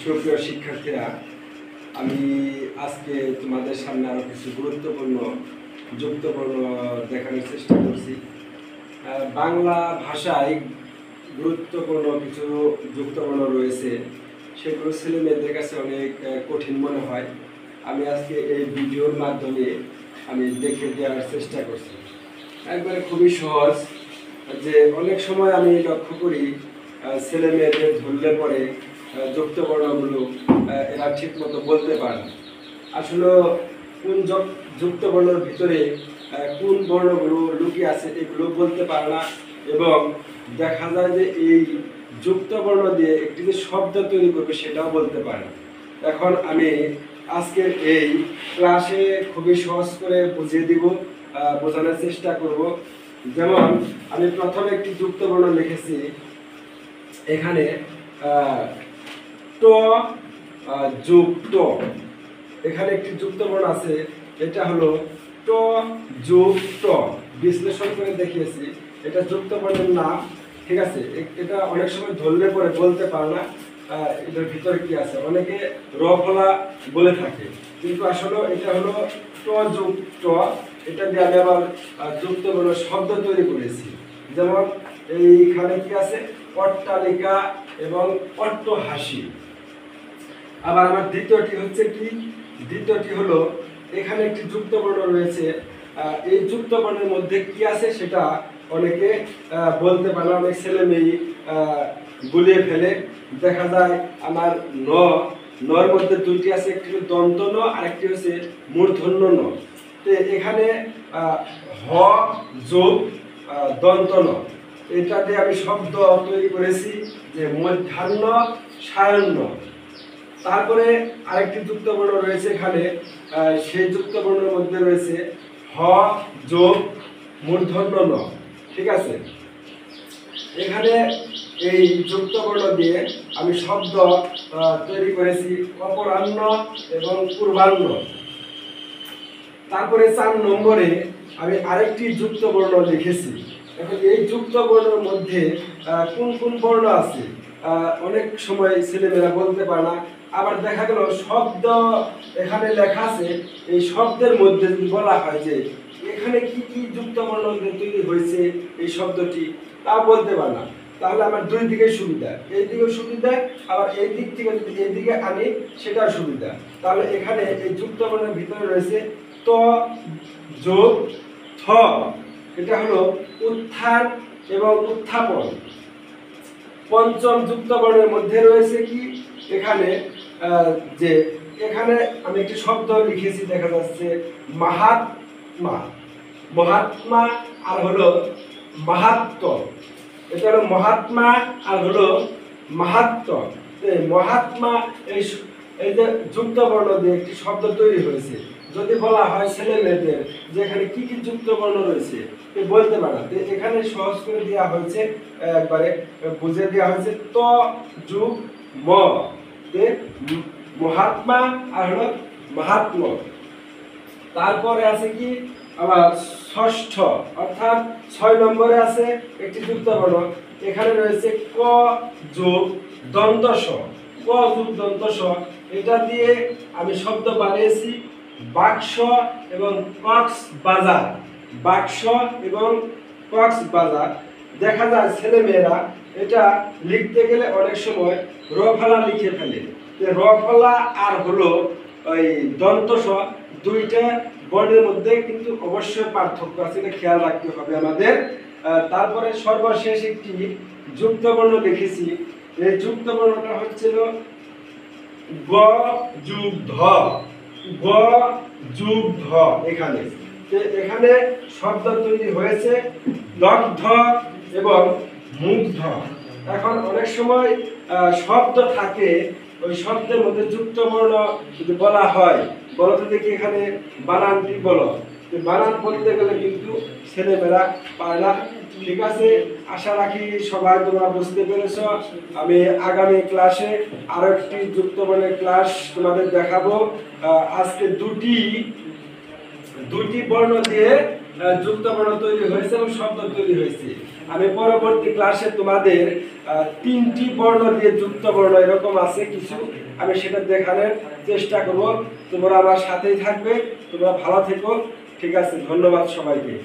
সুপ্রিয় শিক্ষার্থীরা, আমি আজকে তোমাদের সামনে আরো কিছু গুরুত্বপূর্ণ যুক্তবর্ণ দেখানোর চেষ্টা করছি। বাংলা ভাষায় গুরুত্বপূর্ণ কিছু যুক্তবর্ণ রয়েছে, সেগুলো ছেলে মেয়েদের কাছে অনেক কঠিন মনে হয়। আমি আজকে এই ভিডিওর মাধ্যমে আমি দেখে দেওয়ার চেষ্টা করছি। একবারে খুবই সহজ, যে অনেক সময় আমি লক্ষ্য করি ছেলে মেয়েদের ধরলে পরে যুক্তবর্ণগুলো এরা ঠিক মতো বলতে পারে না। আসলে কোন যুক্তবর্ণের ভিতরে কোন বর্ণগুলো লুকিয়ে আছে এগুলো বলতে পারে না, এবং দেখা যায় যে এই যুক্তবর্ণ দিয়ে একটি যে শব্দ তৈরি করবে সেটাও বলতে পারে না। এখন আমি আজকের এই ক্লাসে খুবই সহজ করে বুঝিয়ে দিব, বোঝানোর চেষ্টা করব। যেমন আমি প্রথমে একটি যুক্তবর্ণ লিখেছি, এখানে ট যুক্ত, এখানে একটি যুক্তবর্ণ আছে, এটা হলো ট যুক্ত। বিশ্লেষণ করে দেখিয়েছি এটা যুক্তবর্ণের নাম, ঠিক আছে। এটা অনেক সময় ধরলে পরে বলতে পারে না এটার ভিতরে কি আছে, অনেকে র ফলা বলে থাকে, কিন্তু আসলে এটা হলো ট যুক্ত। এটা দিয়ে আমি আবার যুক্তবর্ণ শব্দ তৈরি করেছি। যেমন এইখানে কি আছে, অট্টালিকা এবং অট্টহাসি। আবার আমার দ্বিতীয়টি হচ্ছে কি, দ্বিতীয়টি হলো এখানে একটি যুক্তবর্ণ রয়েছে, এই যুক্তবর্ণের মধ্যে কি আছে সেটা অনেকে বলতে পারে না, অনেক ছেলে মেয়ে গুলিয়ে ফেলে। দেখা যায় আমার নর মধ্যে দুইটি আছে, একটি হলো দন্ত ন আর একটি হচ্ছে মূর্ধন্য ন। তো এখানে হ যোগ দন্ত ন, এটা দিয়ে আমি শব্দ তৈরি করেছি যে মধ্যাহ্ন সায়াহ্ন। তারপরে আরেকটি যুক্তবর্ণ রয়েছে এখানে, সেই যুক্তবর্ণের মধ্যে রয়েছে হ যোগ মূর্ধন্য ন, ঠিক আছে। এখানে এই যুক্তবর্ণ দিয়ে আমি শব্দ তৈরি করেছি অপরাহ্ন এবং পূর্বাহ্ন। তারপরে 4 নম্বরে আমি আরেকটি যুক্তবর্ণ লিখেছি। এখন এই যুক্তবর্ণের মধ্যে কোন কোন বর্ণ আছে অনেক সময় ছেলেমেয়েরা বলতে পারে না। আবার দেখা গেল শব্দ এখানে লেখা আছে, এই শব্দের মধ্যে যদি বলা হয় যে এখানে কি কি যুক্তবর্ণ তৈরি হয়েছে এই শব্দটি, তা বলতে পারে না। তাহলে আমার দুই দিকে সুবিধা, এই দিকেও সুবিধা, আবার এই দিক থেকে যদি এই দিকে আনি সেটাও সুবিধা। তাহলে এখানে এই যুক্তবর্ণের ভিতরে রয়েছে ত যোগ থ, এটা হলো উত্থান এবং উত্থাপন। পঞ্চম যুক্তবর্ণের মধ্যে রয়েছে কি, এখানে যে এখানে আমি একটি শব্দ লিখেছি, দেখা যাচ্ছে মাহাত্মা, মহাত্মা আর হলো মাহাত্ম। এটা হলো মহাত্মা আর হলো মাহাত্ম। মহাত্মা এই যে যুক্তবর্ণ দিয়ে একটি শব্দ তৈরি হয়েছে। যদি বলা হয় ছেলে মেয়েদের যে এখানে কি কি যুক্তবর্ণ রয়েছে বলতে পারে না, এখানে সহজ করে দেওয়া হয়েছে, একবারে বুঝে দেওয়া হয়েছে ত যুগ ম, মহাত্মা আর হলো মাহাত্ম। তারপরে আছে কি আবার ষষ্ঠ, অর্থাৎ 6 নম্বরে আছে একটি যুক্তবর্ণ, এখানে রয়েছে ক যোগ দন্ত স, ক যোগ দন্ত স। এটা দিয়ে আমি শব্দ বানিয়েছি বাক্স এবং কক্স বাজার, বাক্স এবং কক্স বাজার। দেখা যায় ছেলে মেয়েরা এটা লিখতে গেলে অনেক সময় র ফলা লিখে ফেলে। র ফলা আর হলো ওই দন্ত স, দুইটা বর্ণের মধ্যে কিন্তু অবশ্যই পার্থক্য আছে, এটা খেয়াল রাখতে হবে আমাদের। তারপরে সর্বশেষ একটি যুক্তবর্ণ লিখেছি, এই যুক্তবর্ণটা হচ্ছিল গ যুগ ধ, গ যুগ ধ। এখানে এখানে শব্দ তৈরি হয়েছে দগ্ধ এবং মুগ্ধ। এখন অনেক সময় শব্দ থাকে, ওই শব্দের মধ্যে যুক্তবর্ণ যদি বলা হয়, বলতে দেখি এখানে বানানটি বলো, বানান বলতে গেলে কিন্তু ছেলেমেয়েরা পারে না। ঠিক আছে, আশা রাখি সবাই তোমরা বুঝতে পেরেছ। আমি আগামী ক্লাসে আরো একটি যুক্তবর্ণের ক্লাস তোমাদের দেখাবো। আজকে দুটি বর্ণ দিয়ে যুক্তবর্ণ তৈরি হয়েছে এবং শব্দ তৈরি হয়েছে। আমি পরবর্তী ক্লাসে তোমাদের তিনটি বর্ণ দিয়ে যুক্ত বর্ণ এরকম আছে কিছু, আমি সেটা দেখানোর চেষ্টা করব। তোমরা আমার সাথেই থাকবে, তোমরা ভালো থেকো। ঠিক আছে, ধন্যবাদ সবাইকে।